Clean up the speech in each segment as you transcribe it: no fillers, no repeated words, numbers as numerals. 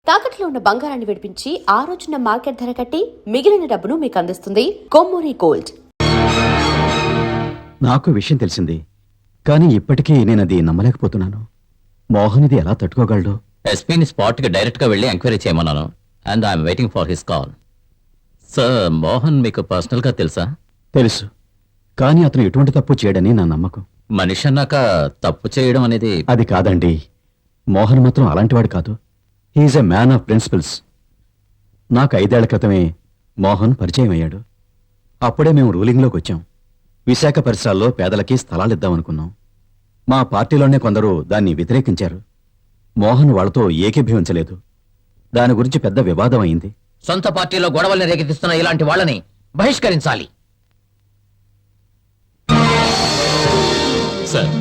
తాకట్లో ఉన్న బంగారాన్ని విడిపించి ఆ రోజున మార్కెట్ ధర కట్టి మిగిలిన డబ్బును మీకు అందిస్తుంది కొమ్మూరి గోల్డ్. నాకు విషయం తెలిసింది, కానీ ఇప్పటికీ నేను అది నమ్మలేకపోతున్నాను. మోహన్ ఇది ఎలా తట్టుకోగలడు? ఎస్పీని స్పాట్ కి డైరెక్ట్ గా వెళ్ళి ఎంక్వైరీ చేయమన్నాను. And I'm waiting for his call. Sir, Mohan మీకు పర్సనల్ గా తెలుసా? తెలుసు, కానీ అతను ఎటువంటి తప్పు చేయడని నా నమ్మకం. మనిషి అన్నాక తప్పు చేయడం అనేది అది కాదండి, మోహన్ మాత్రం అలాంటివాడు కాదు. He is a man of principles. నాకు 5 ఏళ్ల క్రితమే మోహన్ పరిచయం అయ్యాడు. అప్పుడే మేము రూలింగ్లోకి వచ్చాం. విశాఖ పరిసరాల్లో పేదలకి స్థలాలు ఇద్దామనుకున్నాం. మా పార్టీలోనే కొందరు దాన్ని వ్యతిరేకించారు. మోహన్ వాళ్ళతో ఏకీభవించలేదు. దాని గురించి పెద్ద వివాదం అయింది. సొంత పార్టీలో గొడవల్ని రేకెత్తిస్తున్న ఇలాంటి వాళ్ళని బహిష్కరించాలి. సార్,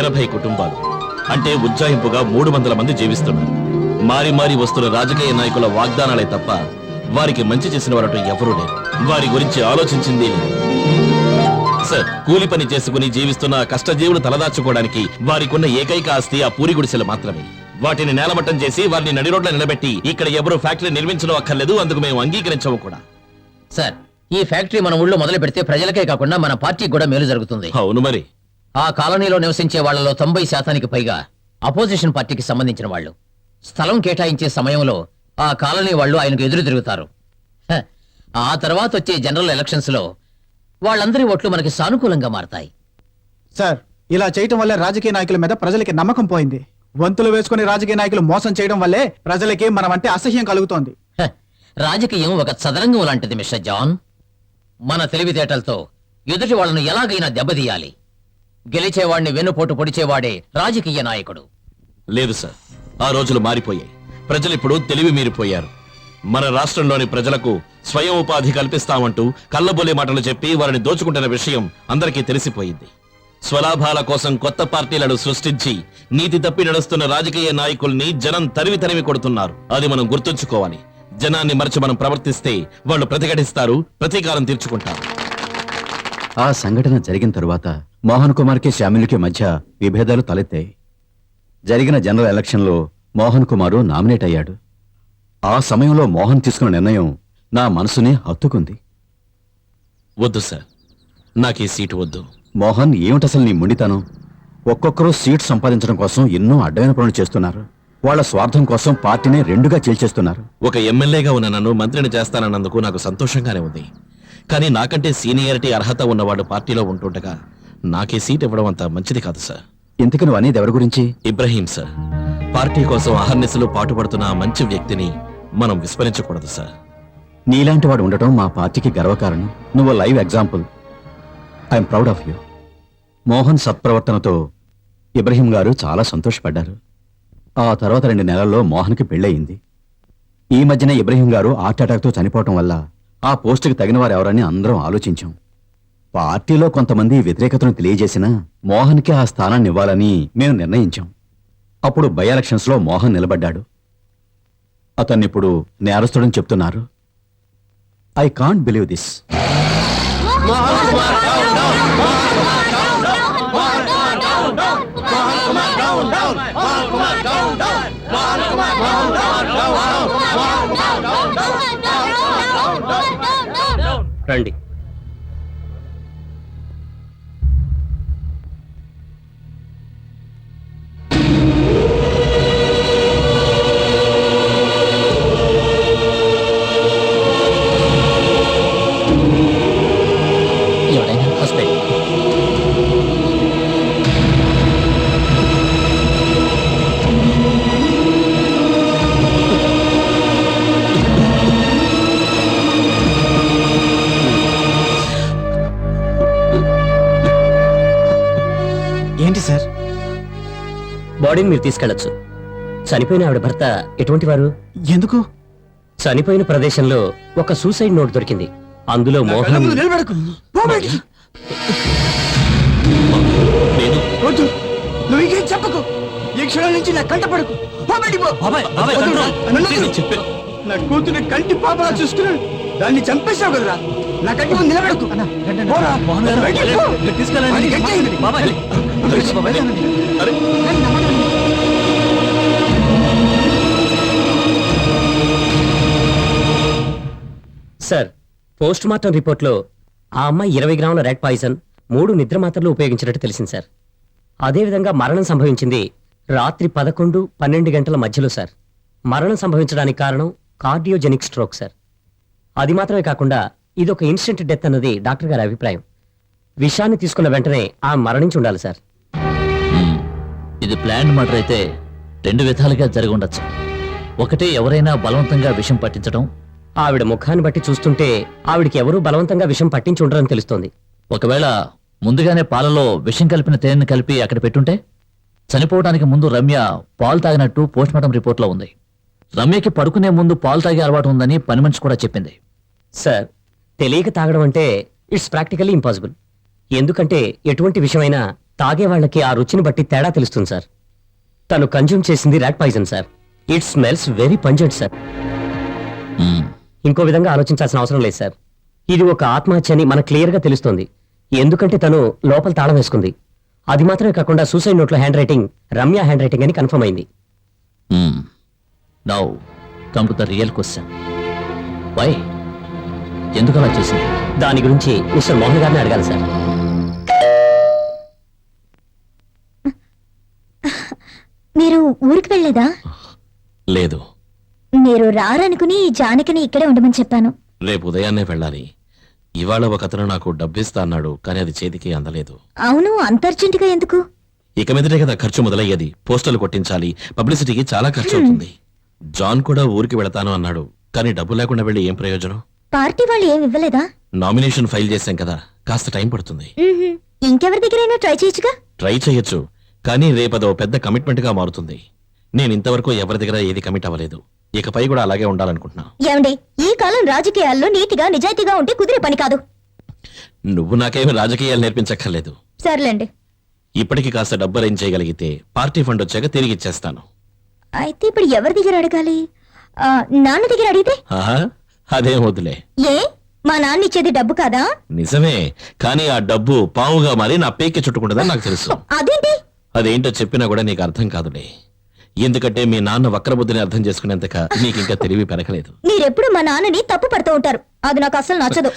80 కుటుంబాలు అంటే ఉజ్జాయింపుగా 300 మంది జీవిస్తున్నారు. మారి మారి వస్తున్న రాజకీయ నాయకుల వాగ్దానాలే తప్ప వారికి మంచి చేసిన వారట ఎవరూ లేరు. వారి గురించి ఆలోచించింది లేదు. సార్, కూలి పని చేసుకుని జీవిస్తున్న కష్టజీవులు తలదాచుకోవడానికి వారికున్న ఏకైక ఆస్తి ఆ పూరి గుడిసెలు మాత్రమే. వాటిని నేలమట్టం చేసి వారిని నడిరోడ్ల నిలబెట్టి ఇక్కడ ఎవరు ఫ్యాక్టరీ నిర్మించడం అక్కర్లేదు, అందుకు మేము అంగీకరించము కూడా. సార్, ఈ ఫ్యాక్టరీ మన ఊళ్ళో మొదలు పెడితే ప్రజలకే కాకుండా మన పార్టీకి కూడా మేలు జరుగుతుంది. అవును మరి. ఆ కాలనీలో నివసించే వాళ్లలో 90% పైగా అపోజిషన్ పార్టీకి సంబంధించిన వాళ్ళు. స్థలం కేటాయించే సమయంలో ఆ కాలనీ వాళ్ళు ఆయనకు ఎదురు తిరుగుతారు. ఆ తర్వాత వచ్చే జనరల్ ఎలక్షన్స్ లో వాళ్ళందరి ఓట్లు మనకి సానుకూలంగా మారతాయి. సార్, ఇలా చేయటం వల్లే రాజకీయ నాయకుల మీద ప్రజలకి నమ్మకం పోయింది. వంతులు వేసుకుని రాజకీయ నాయకులు మోసం చేయడం వల్లే ప్రజలకి మనం అంటే అసహ్యం కలుగుతోంది. రాజకీయం ఒక చదరంగం లాంటిది మిస్టర్ జాన్. మన తెలివితేటలతో ఎదుటి వాళ్ళను ఎలాగైనా దెబ్బతీయాలి. గెలిచేవాడిని వెన్నుపోటు పొడిచేవాడే రాజకీయ నాయకుడు. లేదు సార్, ఆ రోజులు మారిపోయాయి. ప్రజలిప్పుడు తెలివి మీరిపోయారు. మన రాష్ట్రంలోని ప్రజలకు స్వయం ఉపాధి కల్పిస్తామంటూ కళ్ళబొల్లి మాటలు చెప్పి వారిని దోచుకుంటున్న విషయం అందరికీ తెలిసిపోయింది. స్వలాభాల కోసం కొత్త పార్టీలను సృష్టించి నీతి తప్పి నడుస్తున్న రాజకీయ నాయకుల్ని జనం తరివి తరివి కొడుతున్నారు. అది మనం గుర్తుంచుకోవాలి. జనాన్ని మరచి మనం ప్రవర్తిస్తే వాళ్ళు ప్రతిఘటిస్తారు, ప్రతీకారం తీర్చుకుంటారు. ఆ సంఘటన జరిగిన తరువాత మోహన్ కుమార్కి శ్యామిలికి మధ్య విభేదాలు తలెత్తాయి. జరిగిన జనరల్ ఎలక్షన్లో మోహన్ కుమారు నామినేట్ అయ్యాడు. ఆ సమయంలో మోహన్ తీసుకున్న నిర్ణయం నా మనసునే హత్తుకుంది. వద్దు సార్, నాకు ఈ సీటు వద్దు. మోహన్, ఏమిటసలు నీ మొండితనం? ఒక్కొక్కరు సీట్ సంపాదించడం కోసం ఎన్నో అడ్డమైన పనులు చేస్తున్నారు. వాళ్ళ స్వార్థం కోసం పార్టీని రెండుగా చీల్చేస్తున్నారు. ఒక ఎమ్మెల్యేగా ఉన్న నన్ను మంత్రిని చేస్తానన్నందుకు నాకు సంతోషంగానే ఉంది. కానీ నాకంటే సీనియారిటీ అర్హత ఉన్నవాడు పార్టీలో ఉంటుండగా నాకే సీట్ ఇవ్వడం అంత మంచిది కాదు సార్. ఇంతకు నువ్వు అనేది ఎవరి గురించి? ఇబ్రహీం సార్. పార్టీ కోసం అహర్నిశలు పాటుపడుతున్న ఆ మంచి వ్యక్తిని మనం విస్మరించకూడదు సార్. నీలాంటి వాడు ఉండటం మా పార్టీకి గర్వకారణం. నువ్వు live example. I'm proud of you. Mohan సత్ప్రవర్తనతో ఇబ్రహీం గారు చాలా సంతోషపడ్డారు. ఆ తర్వాత 2 నెలల్లో మోహన్కి పెళ్ళయింది. ఈ మధ్యనే ఇబ్రహీం గారు హార్ట్ అటాక్తో చనిపోవటం వల్ల ఆ పోస్టుకి తగిన వారు ఎవరని అందరం ఆలోచించాం. పార్టీలో కొంతమంది వ్యతిరేకతను తెలియజేసినా మోహన్కి ఆ స్థానాన్ని ఇవ్వాలని మేము నిర్ణయించాం. అప్పుడు బై ఎలక్షన్స్ లో మోహన్ నిలబడ్డాడు. అతన్నిప్పుడు నేరస్తుడని చెప్తున్నారు. I can't believe this. రండి. ఏంటి సార్? బాడీని మీరు తీసుకెళ్లొచ్చు. చనిపోయిన ఆవిడ భర్త ఎటువంటి వారు? ఎందుకు? చనిపోయిన ప్రదేశంలో ఒక సూసైడ్ నోట్ దొరికింది. అందులో మోహన్. నిలబడకు. పో బయటికి. నేను వద్దు, నువ్వు ఇంకేం చెప్పకు. ఈ క్షణం నుంచి నా కంట పడకు. పో బయటికి పో. వద్దురా, నన్ను వద్దు. నా కూతురు కంటి పాపలా చూసుకున్నాడు. దాన్ని చంపేశావు కదరా. నా కంటి ముందు నిలబడకు. పోరా. బయటికి పో. అది గట్టయింది. అరే సార్ పోస్ట్ మార్టం రిపోర్ట్లో ఆ అమ్మాయి 20 గ్రాముల రెడ్ పాయిజన్ 3 నిద్ర మాత్రలు ఉపయోగించినట్టు తెలిసింది సార్. అదేవిధంగా మరణం సంభవించింది రాత్రి 11-12 గంటల మధ్యలో సార్. మరణం సంభవించడానికి కారణం కార్డియోజెనిక్ స్ట్రోక్ సార్. అది మాత్రమే కాకుండా ఇది ఒక ఇన్స్టెంట్ డెత్ అన్నది డాక్టర్ గారి అభిప్రాయం. విషాన్ని తీసుకున్న వెంటనే ఆ మరణించి ఉండాలి సార్. ఇది ప్లాన్ మర్డర్ అయితే 2 విధాలుగా జరిగి ఉండొచ్చు. ఒకటి, ఎవరైనా బలవంతంగా విషం పట్టించడం. ఆవిడ ముఖాన్ని బట్టి చూస్తుంటే ఆవిడికి ఎవరూ బలవంతంగా విషం పట్టించి ఉండరని తెలుస్తోంది. ఒకవేళ ముందుగానే పాలలో విషం కలిపిన తేనెను కలిపి అక్కడ పెట్టుంటే చనిపోవడానికి ముందు రమ్య పాలు తాగినట్టు పోస్ట్మార్టం రిపోర్ట్లో ఉంది. రమ్యకి పడుకునే ముందు పాలు తాగే అలవాటు ఉందని పని మనిషి కూడా చెప్పింది. సార్ తెలియక తాగడం అంటే ఇట్స్ ప్రాక్టికల్లీ ఇంపాసిబుల్. ఎందుకంటే ఎటువంటి విషయమైనా తాగే వాళ్ళకి ఆ రుచిని బట్టి తేడా తెలుస్తుంది సార్. తను కన్జ్యూమ్ చేసింది rat poison sir. It smells very pungent sir. ఇంకో విధంగా ఆలోచించాల్సిన అవసరం లేదు సార్. ఇది ఒక ఆత్మహత్య అని మనకు క్లియర్గా తెలుస్తోంది. ఎందుకంటే తను లోపల తాళం వేసుకుంది. అది మాత్రమే కాకుండా సూసైడ్ నోట్లో handwriting Ramya handwriting అని కన్ఫర్మ్ అయింది. Now come to the real question. Why? ఎందుకు అలా చేసింది? దాని గురించి మిస్టర్ మోహన్ గారిని అడగాలి సార్. మీరు ఊరికి వెళ్ళలేదా? లేదు, మీరు రారనుకుని జానకిని ఇక్కడే ఉండమని చెప్పాను. రేపు ఉదయాన్నే వెళ్ళాలి. ఇవాళ ఒక అతను నాకు డబ్బిస్తా అన్నాడు, కానీ అది చేతికి అందలేదు. అవును, అంత అర్జెంటుగా ఎందుకు? ఇక మీదటే కదా ఖర్చు మొదలయ్యేది. పోస్టర్లు కొట్టించాలి, పబ్లిసిటీకి చాలా ఖర్చు అవుతుంది. జాన్ కూడా ఊరికి వెళతాను అన్నాడు, కానీ డబ్బు లేకుండా వెళ్ళి ఏం ప్రయోజనం? పార్టీ వాళ్ళు ఏమి ఇవ్వలేదా? నామినేషన్ ఫైల్ చేశాం కదా, కాస్త టైం పడుతుంది. మ్మ్హ్మ్. ఇంకెవరి దగ్గరైనా ట్రై చేయొచ్చుగా. ట్రై చేయొచ్చు, కానీ రేపదో పెద్ద కమిట్మెంట్ గా మారుతుంది. నేను ఇంతవరకు ఎవరి దగ్గర ఏది కమిట్ అవ్వలేదు. ఇకపై కూడా అలాగే ఉండాలనుకుంటున్నా. ఏమండి, ఈ కాలం రాజకీయాల్లో నీతిగా నిజాయితీగా ఉంటే కుదిరే పని కాదు. నువ్వు నాకేమి రాజకీయాలు నేర్పించక్కర్లేదు. సర్లేండి. ఇప్పటికి కాస్త డబ్బు అరేంజ్ చేయగలిగితే పార్టీ ఫండ్ వచ్చాక తిరిగి ఇచ్చేస్తాను. అయితే ఇప్పుడు ఎవరి దగ్గర అడగాలి? నాన్న దగ్గర అడిగితే? ఆహా, అదేం వద్దులే. ఏ, మా నాన్న ఇచ్చేది డబ్బు కాదా? నిజమే, కానీ ఆ డబ్బు పావుగా మారి నా పేకి చుట్టుకుంటుందని నాకు తెలుసు. అదేంటి? అదేంటో చెప్పినా కూడా నీకు అర్థం కాదులే. ఎందుకంటే మీ నాన్న వక్రబుద్ధిని అర్థం చేసుకునేంతక నీకు ఇంకా తెలివి పెరగలేదు. మీరెప్పుడు మా నాన్నని తప్పు పడుతూ ఉంటారు. అది నాకు అసలు నచ్చదు.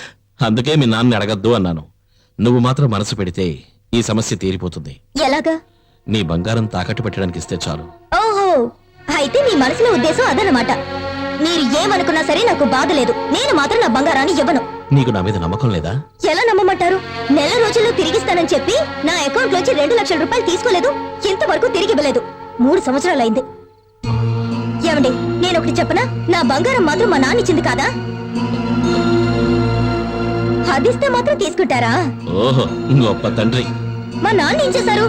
అందుకే మీ నాన్నని అడగద్దు అన్నాను. నువ్వు మాత్రం మనసు పెడితే ఈ సమస్య తీరిపోతుంది. ఎలాగా? నీ బంగారం తాకట్టు పెట్టడానికి ఇస్తే చాలు. ఓహో, అయితే మీ మనసులో ఉద్దేశం అదనమాట. మీరు ఏమనుకున్నా సరే నాకు బాధ లేదు. నేను మాత్రం నా బంగారాన్ని ఇవ్వను. నీకు నా మీద నమ్మకం లేదా? ఎలా నమ్మమంటారు? నెల రోజుల్లో తిరిగిస్తానని చెప్పి నా అకౌంట్ లోంచి 2 లక్షల రూపాయలు తీసుకోలేదు. ఇంతవరకు తిరిగి ఇవ్వలేదు. 3 సంవత్సరాలైంది. ఏమండి, నేను ఒకటి చెప్పనా? నా బంగారం మాత్రం మా నాన్న ఇచ్చింది కాదా? అదిస్తే మాత్రం తీసుకుంటారా? ఓహో, గొప్ప తండ్రి. మా నాన్న ఏం చేశారు?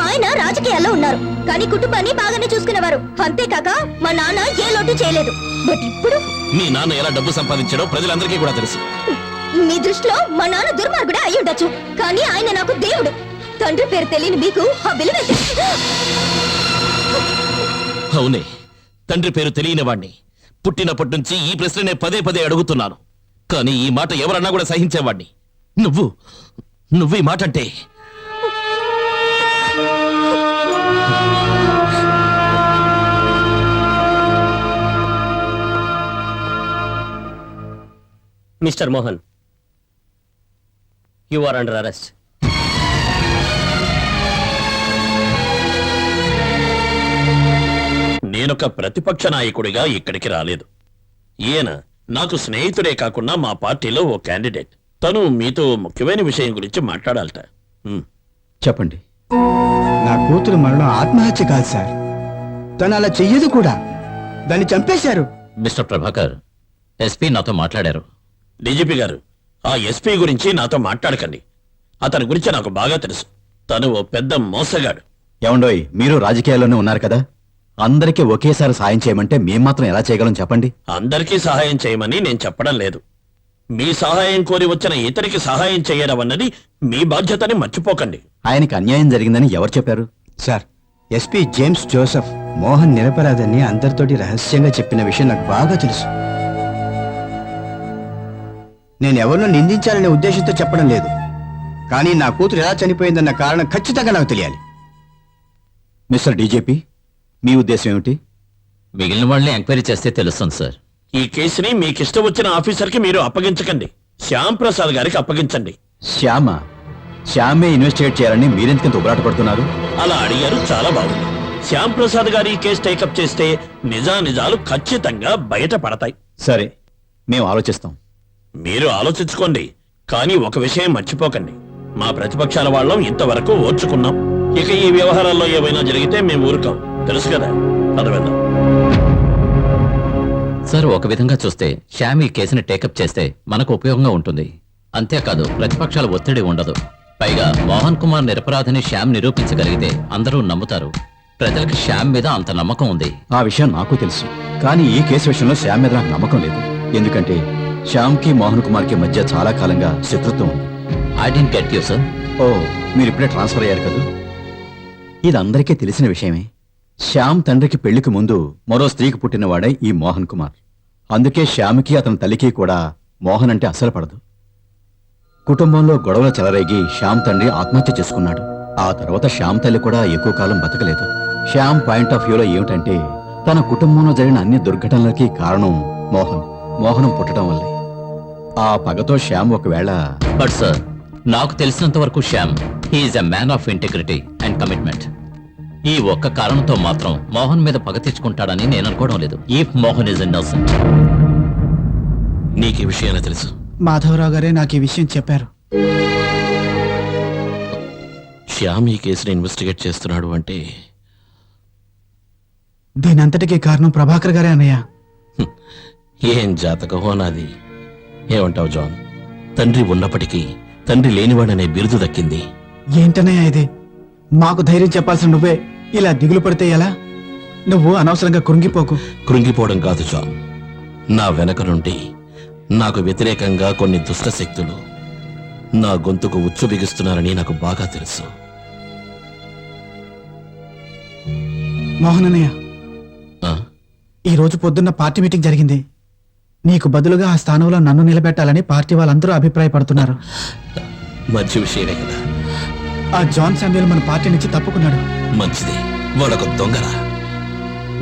ఆయన రాజకీయాల్లో ఉన్నారు, కానీ కుటుంబాన్ని బాగానే చూసుకునేవారు. అంతేకాక మా నాన్న ఏ లోటు చేయలేదు. బట్ ఇప్పుడు మీ నాన్న ఎలా డబ్బు సంపాదించాడో ప్రజలందరికీ కూడా తెలుసు. మీ దృష్టిలో మా నాన్న దుర్మార్గుడే అయి ఉండొచ్చు, కానీ ఆయన నాకు దేవుడు. తండ్రి పేరు తెలియని మీకు ఆ విలువే అవునే, తండ్రి పేరు తెలియని వాణ్ణి. పుట్టినప్పటి నుంచి ఈ ప్రశ్ననే పదే పదే అడుగుతున్నాను, కానీ ఈ మాట ఎవరన్నా కూడా సహించేవాణ్ణి. నువ్వు ఈ మాట అంటే mister Mohan, you are under arrest. నేనొక ప్రతిపక్ష నాయకుడిగా ఇక్కడికి రాలేదు. ఈయన నాకు స్నేహితుడే కాకుండా మా పార్టీలో ఓ క్యాండిడేట్. తను మీతో ముఖ్యమైన విషయం గురించి మాట్లాడాలట. చెప్పండి. నా కూతురు మరణం ఆత్మహత్య కాదు సార్. తను అలా చెయ్యదు కూడా. దాన్ని చంపేశారు. మిస్టర్ ప్రభాకర్, ఎస్పీ నాతో మాట్లాడారు. డీజీపీ గారు, ఆ ఎస్పీ గురించి నాతో మాట్లాడకండి. అతని గురించి నాకు బాగా తెలుసు. తను ఓ పెద్ద మోసగాడు. ఏమండోయ్, మీరు రాజకీయాల్లోనే ఉన్నారు కదా, అందరికీ ఒకేసారి సాయం చేయమంటే మేం మాత్రం ఎలా చేయగలం చెప్పండి. అందరికీ సహాయం చేయమని నేను చెప్పడం లేదు. మీ సహాయం కోరి వచ్చిన ఇతరికి సహాయం చేయడం అన్నది మీ బాధ్యతని మర్చిపోకండి. ఆయనకి అన్యాయం జరిగిందని ఎవరు చెప్పారు? Sir, SP James Joseph Mohan నిరపరాధని అందరితోటి రహస్యంగా చెప్పిన విషయం నాకు బాగా తెలుసు. నేను ఎవరినో నిందించాలనే ఉద్దేశంతో చెప్పడం లేదు, కానీ నా కూతురు ఎలా చనిపోయిందన్న కారణం ఖచ్చితంగా నాకు తెలియాలి. మిస్టర్ డీజీపీ, మీ ఉద్దేశం ఏమిటి? మిగిలిన వాళ్ళని ఎంక్వైరీ చేస్తే తెలుస్తుంది సార్. ఈ కేసుని మీకు ఇష్టం వచ్చిన ఆఫీసర్కి మీరు అప్పగించకండి, శ్యామ్ ప్రసాద్ గారికి అప్పగించండి. శ్యామే ఇన్వెస్టిగేట్ చేయాలని మీరెందుకంత ఉబరాట పడుతున్నారు? అలా అడిగారు, చాలా బాగుంది. శ్యామ్ ప్రసాద్ గారు ఈ కేసు టేకప్ చేస్తే నిజానిజాలు ఖచ్చితంగా బయటపడతాయి. సరే, మేము ఆలోచిస్తాం. మీరు ఆలోచించుకోండి, కానీ ఒక విషయం మర్చిపోకండి. మా ప్రతిపక్షాల వాళ్ళం ఇంతవరకు ఓర్చుకున్నాం. ఇక ఈ వ్యవహారాల్లో ఏమైనా జరిగితే మేము ఊరుకాం, తెలుసు కదా. పదవేద్దాం. సార్, ఒక విధంగా చూస్తే శ్యామ్ ఈ కేసుని టేకప్ చేస్తే మనకు ఉపయోగంగా ఉంటుంది. అంతేకాదు ప్రతిపక్షాల ఒత్తిడి ఉండదు. పైగా మోహన్ కుమార్ నిరపరాధిని శ్యామ్ నిరూపించగలిగితే అందరూ నమ్ముతారు. ప్రజలకు శ్యామ్ మీద అంత నమ్మకం ఉంది. ఆ విషయం నాకు తెలుసు, కానీ ఈ కేసు విషయంలో శ్యామ్ మీద నాకు నమ్మకం లేదు. ఎందుకంటే శ్యామ్కి మోహన్ కుమార్కి మధ్య చాలా కాలంగా శత్రుత్వం ఉంది. I didn't get you sir. ఓ, మీరు ఇప్పుడే ట్రాన్స్ఫర్ అయ్యారు కదా. ఇది అందరికీ తెలిసిన విషయమే. శ్యామ్ తండ్రికి పెళ్లికి ముందు మరో స్త్రీకి పుట్టినవాడే ఈ మోహన్ కుమార్. అందుకే శ్యామ్కి అతని తల్లికి కూడా మోహన్ అంటే అస్సలు పడదు. కుటుంబంలో గొడవలు చెలరేగి శ్యామ్ తండ్రి ఆత్మహత్య చేసుకున్నాడు. ఆ తర్వాత శ్యామ్ తల్లి కూడా ఎక్కువ కాలం బతకలేదు. శ్యామ్ పాయింట్ ఆఫ్ వ్యూలో ఏమిటంటే తన కుటుంబంలో జరిగిన అన్ని దుర్ఘటనలకి కారణం మోహనం పుట్టడం వల్లే. ఆ పగతో శ్యామ్ ఒకవేళ... బట్ సార్, నాకు తెలిసినంత వరకు Shyam he is a man of integrity and commitment. ఈ ఒక్క కారణంతో మాత్రం మోహన్ మీద పగ తెచ్చుకుంటాడని నేను అనుకోవడం లేదు. If Mohan is innocent. నీకు ఈ విషయాన్ని తెలుసు? మాధవరావు గారే నాకు ఈ విషయం చెప్పారు. శ్యామ్ ఈ కేసుని ఇన్వెస్టిగేట్ చేస్తున్నాడు అంటే దీనంతటికీ కారణం ప్రభాకర్ గారే అన్నయ్య. ఏం జాతకమో నాది. ఏమంటావు జాన్? తండ్రి ఉన్నప్పటికీ తండ్రి లేనివాడనే బిరుదు దక్కింది. ఏంటన్నయ్య ఇది? మాకు ధైర్యం చెప్పాల్సిన నువ్వే ఇలా దిగులు పడితే ఎలా? నువ్వు అనవసరంగా కృంగిపోకు. కృంగిపోవడం కాదు జాన్, నా వెనక నుండి నాకు వ్యతిరేకంగా కొన్ని దుష్ట శక్తులు నా గొంతుకు ఉచ్చు బిగిస్తున్నారని నాకు బాగా తెలుసు. మోహన్ అన్నయ్య, ఆ? ఈ రోజు పొద్దున్న పార్టీ మీటింగ్ జరిగింది. నీకు బదులుగా ఆ స్థానంలో నన్ను నిలబెట్టాలని పార్టీ వాళ్ళందరూ అభిప్రాయపడుతున్నారు. మంచి విషయమే కదా. ఆ జాన్ శామ్యూల్ మన పార్టీ నుంచి తప్పుకున్నాడు. మంచిది, వాడొక దొంగరా.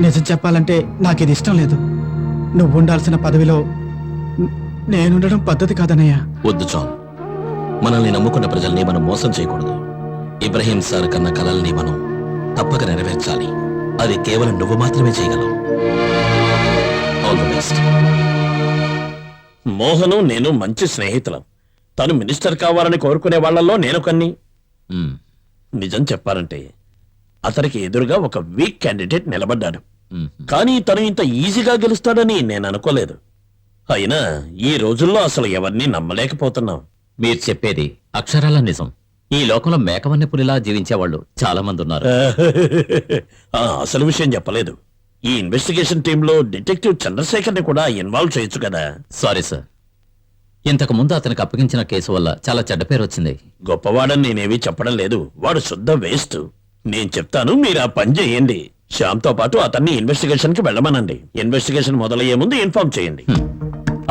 నిజం చెప్పాలంటే నాకు ఇది ఇష్టం లేదు. నువ్వు ఉండాల్సిన పదవిలో నేనుండడం పద్ధతి కాదన్నయ్య. వద్దు జాన్, మనల్ని నమ్ముకున్న ప్రజల్ని మనం మోసం చేయకూడదు. ఇబ్రహీం సార్ కన్న కలల్ని మనం తప్పక నెరవేర్చాలి. అది కేవలం నువ్వు మాత్రమే చేయగలవు. All the best. మోహను నేను మంచి స్నేహితులం. తను మినిస్టర్ కావాలని కోరుకునే వాళ్లలో నేను కన్ని. నిజం చెప్పాలంటే అతనికి ఎదురుగా ఒక వీక్ క్యాండిడేట్ నిలబడ్డాడు. కానీ తను ఇంత ఈజీగా గెలుస్తాడని నేను అనుకోలేదు. అయినా ఈ రోజుల్లో అసలు ఎవరిని నమ్మలేకపోతున్నాం. మీరు చెప్పేది అక్షరాల నిజం. ఈ లోకంలో మేకవన్నె పులిలా జీవించేవాళ్ళు చాలా మంది ఉన్నారు. అసలు విషయం చెప్పలేదు. ఈ ఇన్వెస్టిగేషన్ టీంలో డిటెక్టివ్ చంద్రశేఖర్ ని కూడా ఇన్వాల్వ్ చేయొచ్చు కదా. సారీ సార్, ఇంతకు ముందు అతనికి అప్పగించిన కేసు వల్ల చాలా చెడ్డ పేరు వచ్చింది. గొప్పవాడని నేనేవి చెప్పడం లేదు. వాడు శుద్ధ వేస్ట్. నేను చెప్తాను, మీరు ఆ పని చేయండి. శ్యామ్తో పాటు అతన్ని ఇన్వెస్టిగేషన్ కి వెళ్ళమనండి. ఇన్వెస్టిగేషన్ మొదలయ్యే ముందు ఇన్ఫార్మ్ చేయండి.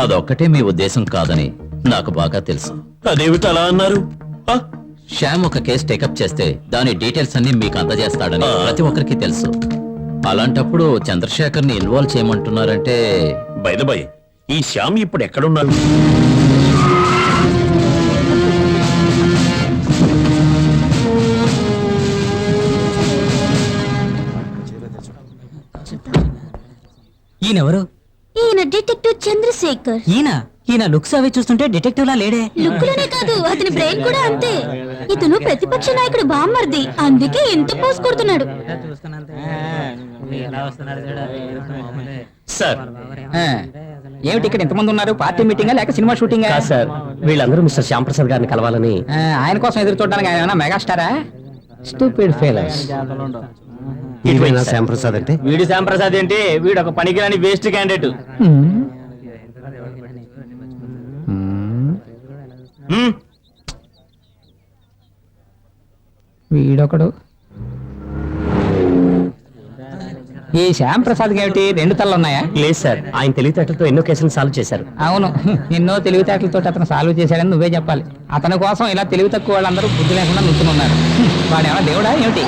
అదొక్కటే మీ ఉద్దేశం కాదని నాకు బాగా తెలుసు. అదేమిటి అలా అన్నారు? శ్యామ్ ఒక కేసు టేకప్ చేస్తే దాని డీటెయిల్స్ అన్ని మీకు అందజేస్తాడని ప్రతి ఒక్కరికి తెలుసు. అలాంటప్పుడు చంద్రశేఖర్ ని ఇన్వాల్వ్ చేయమంటున్నారంటే... బై ద బై, ఈ శ్యామ్ ఇప్పుడు ఎక్కడున్నాడు? ఈయనెవరు? ఈయన డిటెక్టివ్ చంద్రశేఖర్. ఈయన లుక్స్ అవి చూస్తుంటే డిటెక్టివ్ లా లేడే. లుక్కులోనే కాదు, అతని బ్రెయిన్ కూడా అంతే. ఇతను ప్రతిపక్ష నాయకుడు బామ్మర్ది, అందుకే ఇంత పోస్ కొడుతున్నాడు. సార్, ఏమిటి ఇక్కడ ఎంతమంది ఉన్నారు? పార్టీ మీటింగా లేక సినిమా షూటింగ్? కాదు సార్, వీళ్ళందరూ మిస్టర్ శ్యామ్ ప్రసాద్ గారిని కలవాలని. ఆయన కోసం ఎదురు చూడడానికి ఆయన ఏమైనా మెగాస్టారా? Stupid fellows. శ్యామ్ ప్రసాద్ అంటే వీడు శ్యామ్ ప్రసాద్ ఏంటి? వీడు ఒక పనికిరాని వేస్ట్ క్యాండిడేట్. వీడొకడు. ఈ శ్యామ్ ప్రసాద్ ఏమిటి, రెండు తలలు ఉన్నాయా? లేదు సార్, ఆయన తెలివితేటలతో ఎన్నో కేసులు సాల్వ్ చేశారు. అవును, ఎన్నో తెలివితేటలతో అతను సాల్వ్ చేశాడని నువ్వే చెప్పాలి. అతని కోసం ఇలా తెలివి తక్కువ వాళ్ళందరూ బుద్ధి లేకుండా నుంచున్నారు. వాడేమన్నా దేవుడా ఏమిటి?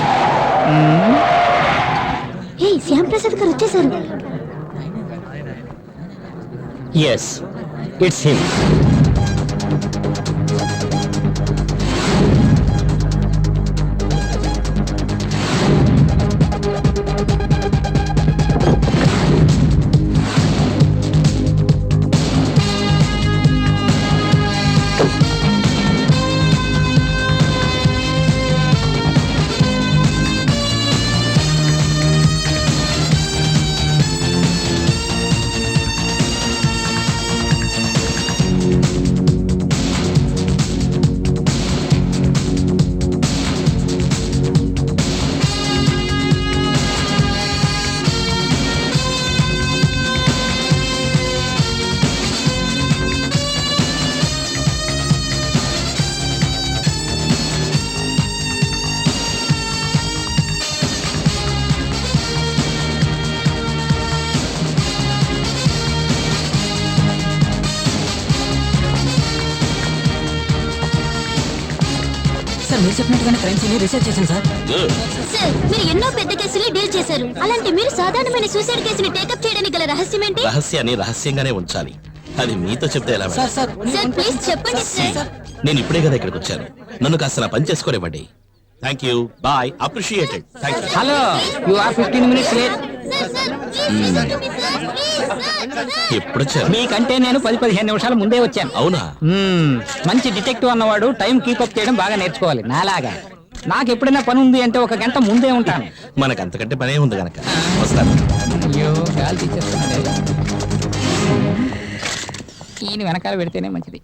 శ్యామ్ ప్రసాద్ గారు వచ్చేసారు. Yes, it's him. సార్ మీరు చెప్పినట్టుగానే క్రైమ్ సీన్ రీసెర్చ్ చేశాను సార్. Good. సార్ మీరు ఎన్నో పెద్ద కేసులు డీల్ చేశారు. అలాంటి మీరు సాధారణమైన సూసైడ్ కేసుని టేకప్ చేయడానికి గల రహస్యం ఏంటి? రహస్యాన్ని రహస్యంగానే ఉంచాలి. అది మీతో చెప్తే ఎలా మేడం? సార్ ప్లీజ్ చెప్పండి సార్. నేను ఇప్పుడే కదా ఇక్కడికి వచ్చాను. నన్ను కాస్త నా పని చేసుకోనివ్వండి. Thank you, bye, appreciated. Thank you. Hello, you are 15 minutes late. ఎప్పుడు వచ్చారు? మీకంటే నేను 10-15 నిమిషాల ముందే వచ్చాను. అవునా? మంచి డిటెక్టివ్ అన్నవాడు టైం కీపప్ చేయడం బాగా నేర్చుకోవాలి. నాలాగా నాకు ఎప్పుడైనా పని ఉంది అంటే 1 గంట ముందే ఉంటాను. మనకు అంతకంటే పనే ఉంది గనక వస్తాను. అయ్యో గాలి తీసేస్తున్నాడే. ఈయన వెనకాల పెడితేనే మంచిది.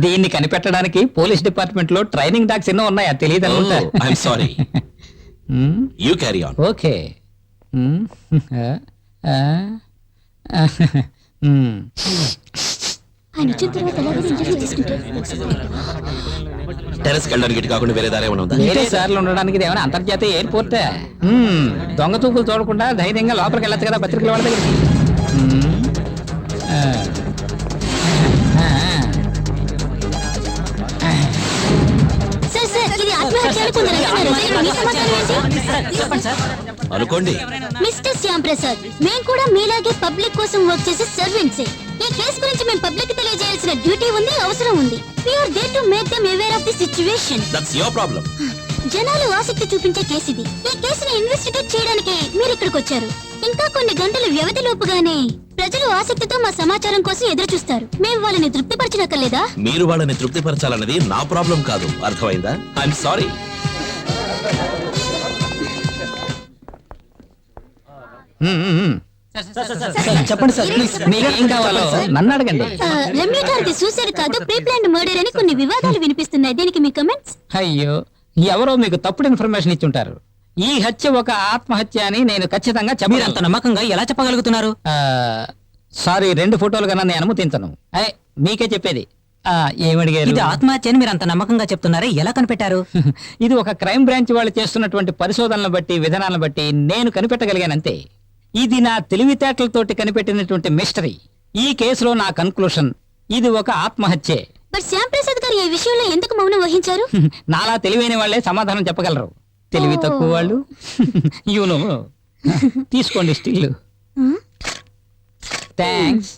దీన్ని కనిపెట్టడానికి పోలీస్ డిపార్ట్మెంట్ లో ట్రైనింగ్ డాగ్స్ ఎన్నో ఉన్నాయా తెలియదు అనుకుంటా. I'm sorry. You carry on. Okay. టెరెస్కి వెళ్ళడానికి ఇటు కాకుండా వేరే దారి ఏమైనా ఉందా? వేరే సార్లు ఉండడానికి ఇది ఏమైనా అంతర్జాతీయ ఎయిర్పోర్టే? దొంగ చూపులు చూడకుండా ధైర్యంగా లోపలికి వెళ్ళొచ్చు కదా పత్రికల వాళ్ళ దగ్గరికి. అనుకోండి. మిస్టర్ శ్యామ్ ప్రసాద్, మేము కూడా మీలాగే పబ్లిక్ కోసం వర్క్ చేసే సర్వెంట్సే. ఈ కేసు గురించి మేము పబ్లిక్ తెలియజేయాల్సిన డ్యూటీ ఉంది, అవసరం ఉంది. We are there to make them aware of the situation. That's your problem. జనాలు ఆసక్తి చూపించే కేసు ఇది. ఈ కేసుని ఇన్వెస్టిగేట్ చేయడానికి మీరు ఇక్కడికి వచ్చారు. ఇంకా కొన్ని గంటల వ్యవధి లోపుగానే ప్రజలు ఆసక్తితో మా సమాచారం కోసం ఎదురు చూస్తారు. మేము వాళ్ళని తృప్తిపరచనక్కర్లేదా? మీరు వాళ్ళని తృప్తిపరచాలన్నది నా ప్రాబ్లం కాదు, అర్థమైందా? I'm sorry. చెప్పండి సార్, మీకేం కావాలో నన్ను అడగండి. రమ్య గారిది సూసైడ్ కాదు, ప్రీ ప్లాన్డ్ మర్డర్ అని కొన్ని వివాదాలు వినిపిస్తున్నాయి. దీనికి మీ కమెంట్స్? అయ్యో, ఎవరో మీకు తప్పుడు ఇన్ఫర్మేషన్ ఇచ్చుంటారు. ఈ హత్య ఒక ఆత్మహత్య అని నేను ఖచ్చితంగా చెప్పను. నమ్మకంగా ఎలా చెప్పగలుగుతున్నారు? సారీ, 2 ఫోటోలు కన్నా నేను అనుమతించను. మీకే చెప్పేది. ఏమడిగారు? ఆత్మహత్య అని మీరు అంత నమ్మకంగా చెప్తున్నారే, ఎలా కనిపెట్టారు? ఇది ఒక క్రైమ్ బ్రాంచ్ వాళ్ళు చేస్తున్నటువంటి పరిశోధనలను బట్టి, విధానాలను బట్టి నేను కనిపెట్టగలిగానంతే. ఇది నా తెలివితేటలతోటి కనిపెట్టినటువంటి మిస్టరీ. ఈ కేసులో నా కన్క్లూషన్ ఇది ఒక ఆత్మహత్యే. మరి శ్యామ్ ప్రసాద్ గారు ఈ విషయంలో ఎందుకు మౌనం వహించారు? నాలా తెలివైన వాళ్ళే సమాధానం చెప్పగలరు. తెలివి తక్కువ వాళ్ళు తీసుకోండి స్టీల్. థ్యాంక్స్.